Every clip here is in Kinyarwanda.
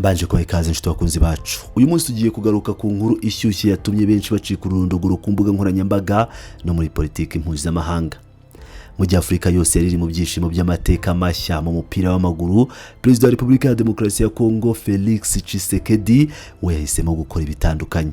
Mbanje kwa ikaze inshuti bakunzi bacu. Uyu munsi tugiye kugaruka ku nkuru ishyushye yatumye benshi bacika urundogoro ku mbuga nkoranyambaga no muri politiki mpuzamahanga. Mu gihe Afurika yose yari mu byishimo by'amateka mashya mu mupira w'amaguru, Perezida wa Repubulika ya Demokarasi ya Kongo Felix Tshisekedi we yahisemo gukora ibitandukanye.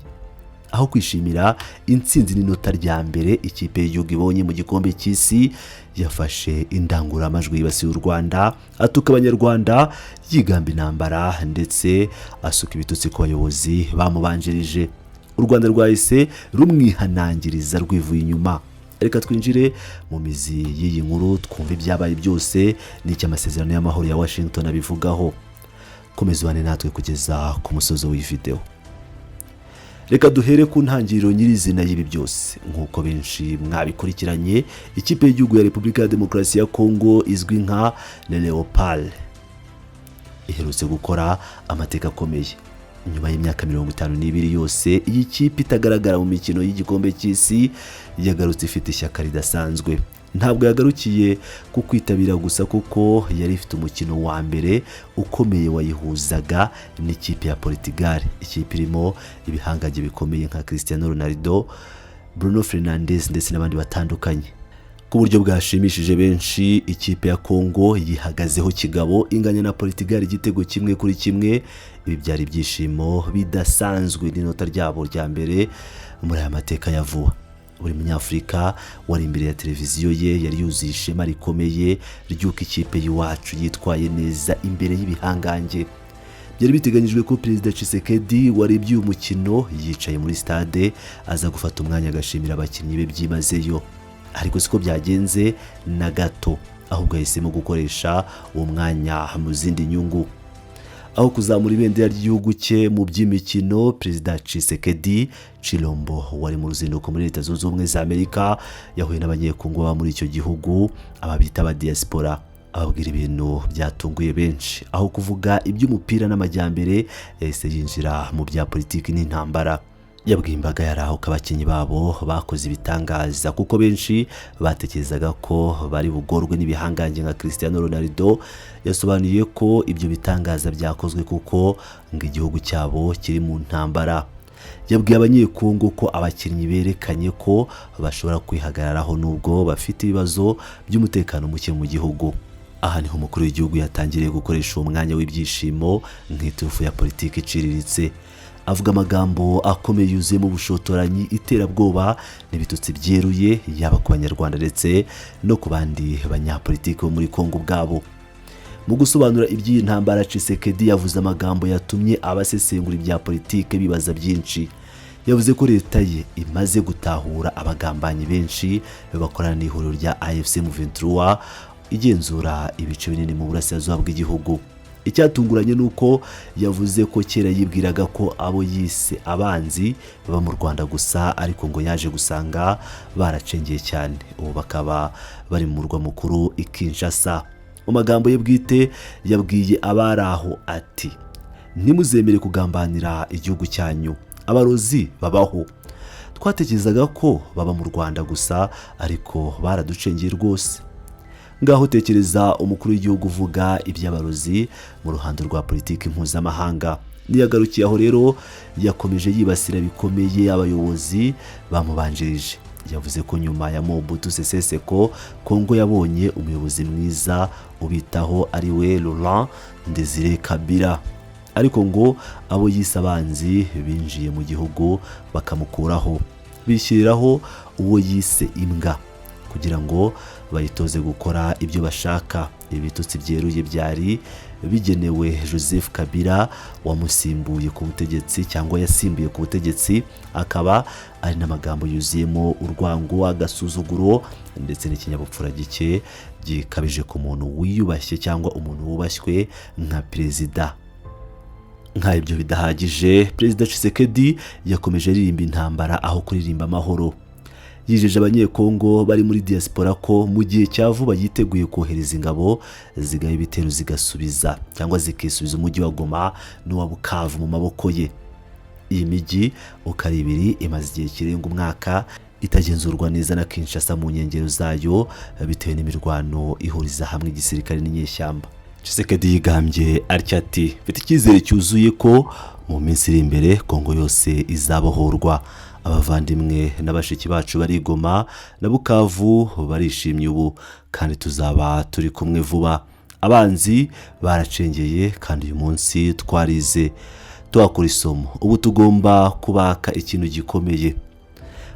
Aho kwishimira intsinzi n'inota rya mbere ikipe y'igihugu ibonye mu gikombe cy'isi, yafashe indangururamajwi yibasiye u Rwanda, atuka abanyarwanda, yigamba intambara ndetse asuka ibitutsi ku bayobozi bamubanjirije. U Rwanda rwahise rumwihanangiriza rwivuye inyuma. Reka twinjire mu mizi y'iyi nkuru twumve ibyabaye byose n'icyo amasezerano y'amahoro ya Washington abivugaho. Komezwane natwe kugeza ku musozo w'iyi video. Reka duhere ku ntangiriro nyirizina y'ibi byose. Nk'uko benshi mwabikurikiranye, ikipe y'igihugu ya Repubulika ya Demokarasi ya Kongo izwi nka Le Leopard iherutse gukora amateka akomeye. Nyuma y'imyaka 52 yose iyi kipe itagaragara mu mikino y'igikombe cy'isi, yagarutse ifite ishyaka ridasanzwe. Ntabwo yagarukiye ku kwitabira gusa kuko yari ifite umukino wa mbere ukomeye wayihuzaga n'ikipe ya Portugal. Ikipe irimo ibihangaje bikomeye nka Cristiano Ronaldo, Bruno Fernandes ndetse n'abandi batandukanye. Ku buryo bwashimishije benshi, ikipe ya Kongo yihagazeho kigabo inganya na Portugal igitego 1-1. Ibi byari ibyishimo bidasanzwe n'inota ryabo rya mbere muri aya mateka ya vuba. Buri munyafurika wari imbere ya televiziyo ye yari yuzuye ishema rikomeye ry'uko ikipe y'iwacu yitwaye neza imbere y'ibihangange. Byari biteganyijwe ko Perezida Tshisekedi warebye uyu mukino yicaye muri stade aza gufata umwanya agashimira abakinnyi be byimazeyo, ariko siko byagenze na gato, ahubwo yahisemo gukoresha uwo mwanya mu zindi nyungu. Aho kuzamura ibendera ry'igihugu cye mu by'imikino, Perezida Tshisekedi Chilombo wari mu ruzinduko muri Leta Zunze Ubumwe za Amerika yahuye n'abanyekongo baba muri icyo gihugu, ababita aba diaspora. Ababwira ibintu byatunguye benshi. Aho kuvuga iby'umupira n'amajyambere, yahise yinjira mu bya politiki n'intambara. Yabwiye imbaga yari aho ko abakinnyi babo bakoze ibitangaza, kuko benshi batekerezaga ko bari bugorwe n'ibihangange nka Cristiano Ronaldo. Yasobanuye ko ibyo bitangaza byakozwe kuko ngo igihugu cyabo kiri mu ntambara. Yabwiye abanyekongo ko abakinnyi berekanye ko bashobora kwihagararaho nubwo bafite ibibazo by'umutekano muke mu gihugu. Aha niho umukuru w'igihugu yatangiriye gukoresha uwo mwanya w'ibyishimo nk'iturufu ya politiki iciriritse. Avuga amagambo akomeye yuzuyemo ubushotoranyi, iterabwoba n'ibitutsi byeruye, yaba ku banyarwanda ndetse no ku bandi banyapolitiki bo muri Kongo ubwabo. Mu gusobanura iby'iyi ntambara, Tshisekedi yavuze amagambo yatumye abasesengura ibya politiki bibaza byinshi. Yavuze ko leta ye imaze gutahura abagambanyi benshi bakorana n'ihuriro rya AFC M23 igenzura ibice binini mu burasirazuba bw'igihugu. Icyatunguranye nuko yavuze ko kera yibwiraga ko abo yise abanzi baba mu Rwanda gusa, ariko ngo yaje gusanga baracengeye cyane. Ubu bakaba bari mu murwa mukuru i Kinshasa. Mu magambo ye bwite yabwiye abari aho ati: "Ntimuzemere kugambanira igihugu cyanyu. Abarozi babaho. Twatekerezaga ko baba mu Rwanda gusa, ariko baraducengeye rwose." Ngaho tekereza umukuru w'igihugu uvuga iby'abarozi mu ruhando rwa politiki mpuzamahanga. Niyagarukiye aho rero, yakomeje yibasira bikomeye abayobozi bamubanjirije. Yavuze ko nyuma ya Mobutu Sese Seko, Kongo yabonye umuyobozi mwiza ubitaho ari we Laurent Desire Kabila, ariko ngo abo yise abanzi binjiye mu gihugu bakamukuraho, bishyiriraho uwo yise imbwa kugira ngo bayitoze gukora ibyo bashaka. Ibitutsi byeruye byari bigenewe Joseph Kabila wamusimbuye ku butegetsi cyangwa yasimbuye ku butegetsi, akaba ari n'amagambo yuzuyemo urwango, agasuzuguro ndetse n'ikinyabupfura gike gikabije ku muntu wiyubashye cyangwa umuntu wubashywe nka perezida. Nka ibyo bidahagije, Perezida Tshisekedi yakomeje aririmba intambara aho kuririmba amahoro. Yijeje abanyekongo bari muri diaspora ko mu gihe cya vuba yiteguye kohereza ingabo zigaye ibitero zigasubiza cyangwa zikisubiza umujyi wa Goma n'uwa Bukavu mu maboko ye. Iyi mijyi uko ari ibiri imaze igihe kirenga umwaka itagenzurwa neza na Kinshasa mu nkengero zayo, bitewe n'imirwano ihuriza hamwe igisirikare n'inyeshyamba. Tshisekedi yigambye atya ati mfite icyizere cyuzuye ko mu minsi iri imbere Kongo yose izabohorwa. Abavandimwe n'abashiki bacu bari Goma na Bukavu barishimye ubu kandi tuzaba turi kumwe vuba. Abanzi baracengeye kandi uyu munsi twarize tuhakura isomo. Ubu tugomba kubaka ikintu gikomeye.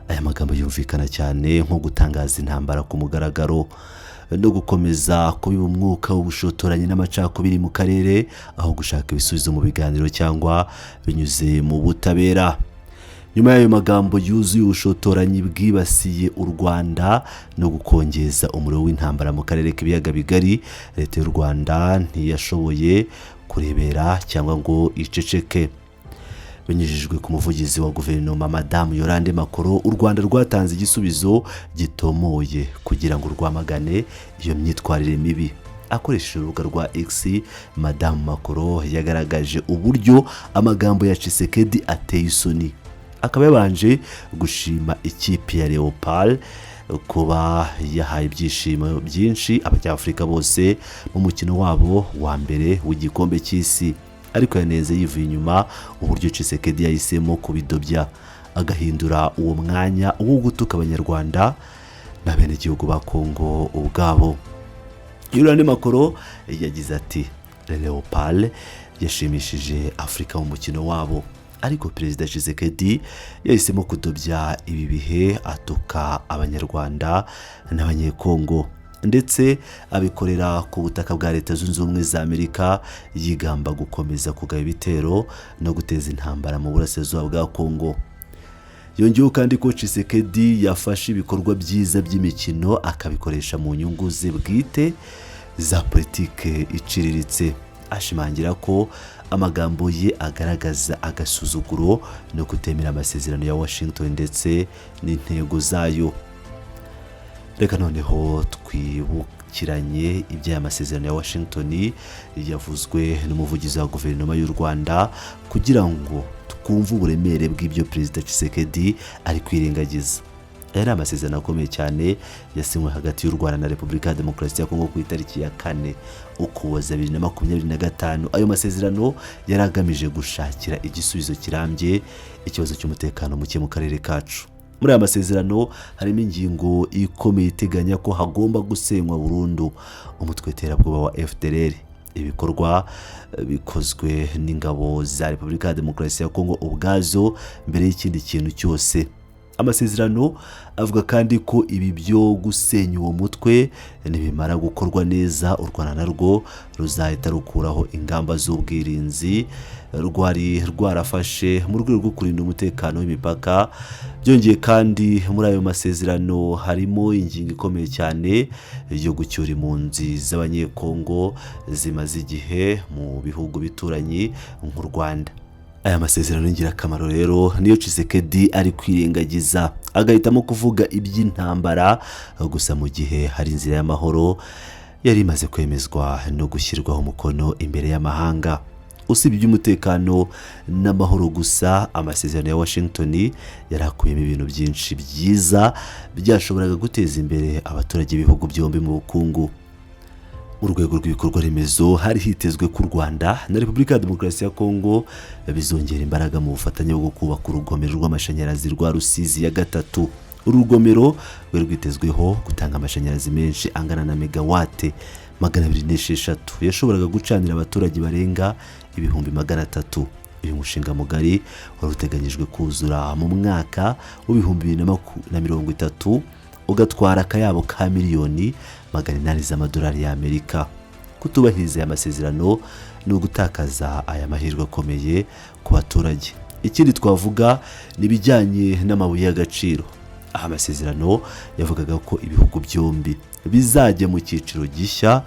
Aya magambo yumvikana cyane nko gutangaza intambara ku mugaragaro no gukomeza kubiba umwuka w'ubushotoranyi n'amacakubiri mu karere, aho gushaka ibisubizo mu biganiro cyangwa binyuze mu butabera. Nyuma y'ayo magambo yuzuye ubushotoranyi bwibasiye u Rwanda no gukongeza umuriro w'intambara mu karere k'ibiyaga bigari, leta y'u Rwanda ntiyashoboye kurebera cyangwa ngo iceceke. Binyujijwe ku muvugizi wa guverinoma Madame Yolande Makoro, u Rwanda rwatanze igisubizo gitomoye kugira ngo rwamagane iyo myitwarire mibi. Akoresheje urubuga rwa X, Madame Makoro yagaragaje uburyo amagambo ya Tshisekedi ateye isoni. Akaba yabanje gushima ikipe ya Leopard kuba yahaye ibyishimo byinshi abanyafurika bose mu mukino wabo wa mbere w'igikombe cy'isi, ariko yanenze yivuye inyuma uburyo Tshisekedi yahisemo kubidobya agahindura uwo mwanya wo gutuka abanyarwanda n'abenegihugu ba Kongo ubwabo. Yolande Makoro yagize ati Leopard yashimishije Afurika mu mukino wabo, ariko Perezida Tshisekedi yahisemo kudobya ibi bihe atuka abanyarwanda n'abanyekongo, ndetse abikorera ku butaka bwa Leta Zunze Ubumwe za Amerika, yigamba gukomeza kugaba ibitero no guteza intambara mu burasirazuba bwa Kongo. Yongeyeho kandi ko Tshisekedi yafashe ibikorwa byiza by'imikino akabikoresha mu nyungu ze bwite za politike iciriritse, ashimangira ko amagambo ye agaragaza agasuzuguro no kutemera amasezerano ya Washington ndetse n'intego zayo. Reka noneho twibukiranye iby'aya masezerano ya Washington yavuzwe n'umuvugizi wa guverinoma y'u Rwanda kugira ngo twumve uburemere bw'ibyo Perezida Tshisekedi ari kwirengagiza. Aya ni amasezerano akomeye cyane yasinywe hagati y'u Rwanda na Repubulika ya Demokarasi ya Kongo ku itariki ya 4 Ukuboza 2025. Ayo masezerano yaragamije gushakira igisubizo kirambye ikibazo cy'umutekano muke mu karere kacu. Muri aya masezerano harimo ingingo ikomeye iteganya ko hagomba gusenywa burundu umutwe w'iterabwoba wa FDLR. Ibikorwa bikozwe n'ingabo za Repubulika ya Demokarasi ya Kongo ubwazo mbere y'ikindi kintu cyose. Amasezerano avuga kandi ko ibi byo gusenya uwo mutwe nibimara gukorwa neza, u Rwanda narwo ruzahita rukuraho ingamba z'ubwirinzi rwari rwarafashe mu rwego rwo kurinda umutekano w'imipaka. Byongeye kandi muri ayo masezerano harimo ingingo ikomeye cyane yo gucyura impunzi z'abanyekongo zimaze igihe mu bihugu bituranyi nk'u Rwanda. Aya masezerano y'ingirakamaro rero niyo Tshisekedi ari kwirengagiza, agahitamo kuvuga iby'intambara gusa mu gihe hari inzira y'amahoro yari imaze kwemezwa no gushyirwaho umukono imbere y'amahanga. Usibye iby'umutekano n'amahoro gusa, amasezerano ya Washington yarakuyemo ibintu byinshi byiza byashoboraga guteza imbere abaturage b'ibihugu byombi mu bukungu. Urwego rw'ibikorwa remezo hari hitezwe ku Rwanda na Repubulika ya Demokarasi ya Kongo bizongera imbaraga mu bufatanye bwo kubaka urugomero rw'amashanyarazi rwa Rusizi ya 3. Urugomero rwari rwitezweho gutanga amashanyarazi menshi angana na megawate 206 yashoboraga gucanira abaturage barenga 300,000. Uyu mushinga mugari wari uteganyijwe kuzura mu mwaka wa 2030 ugatwara akayabo ka miliyoni 800 z'amadolari y'Amerika. Kutubahiriza aya masezerano no gutakaza aya mahirwe akomeye ku baturage. Ikindi twavuga nibijyanye n'amabuye y'agaciro. Aha amasezerano yavugaga ko ibihugu byombi bizajya mu cyiciro gishya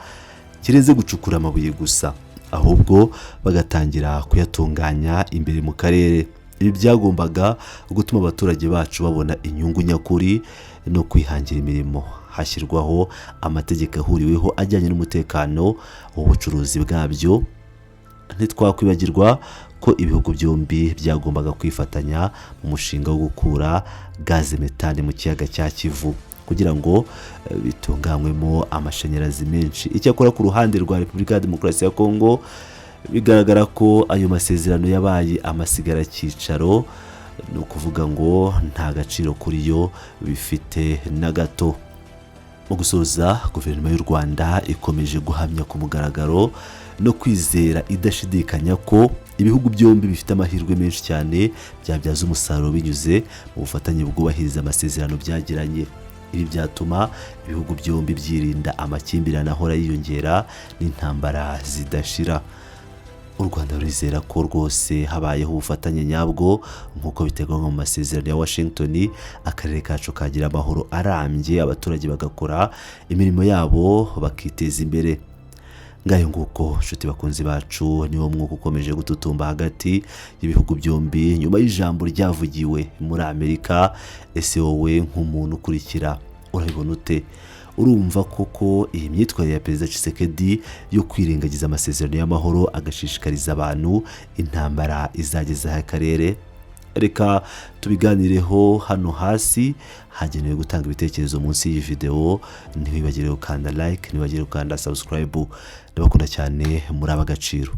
kireze gucukura amabuye gusa, ahubwo bagatangira kuyatunganya imbere mu karere. Ibi byagombaga gutuma abaturage bacu babona inyungu nyakuri no kwihangira imirimo. Hashyirwaho amategeko ahuriweho ajyanye n'umutekano w'ubucuruzi bwabyo. Ntitwakwibagirwa ko ibihugu byombi byagombaga kwifatanya mu mushinga wo gukura gaze metane mu kiyaga cya Kivu. kugira ngo bitunganywemo amashanyarazi menshi. Icyakora ku ruhande rwa Repubulika ya Demokarasi ya Kongo bigaragara ko ayo masezerano yabaye amasigara cyicaro, ni ukuvuga ngo nta gaciro kuri yo bifite na gato. Mu gusoza, guverinoma y'u Rwanda ikomeje guhamya ku mugaragaro no kwizera idashidikanya ko ibihugu byombi bifite amahirwe menshi cyane byabyaza umusaruro binyuze mu bufatanye bwubahiriza amasezerano byagiranye. Ibi byatuma ibihugu byombi byirinda amakimbirane ahora yiyongera n'intambara zidashira. U Rwanda rurizera ko rwose habayeho ubufatanye nyabwo nk'uko biteganywa mu masezerano ya Washington, akarere kacu kagira amahoro arambye, abaturage bagakora imirimo yabo bakiteza imbere. Ngayo nguko nshuti bakunzi bacu, niwo mwuka ukomeje gututumba hagati y'ibihugu byombi nyuma y'ijambo ryavugiwe muri Amerika. Ese wowe nk'umuntu ukurikira urabibona ute? Urumva koko iyi myitwarire ya Perezida Tshisekedi yo kwirengagiza amasezerano y'amahoro agashishikariza abantu intambara izageza akarere? Reka tubiganireho hano hasi hagenewe gutanga ibitekerezo munsi y'iyi video. Ntiwibagire gukanda like, ntiwibagire gukanda subscribe. Ndabakunda cyane, muri ab'agaciro.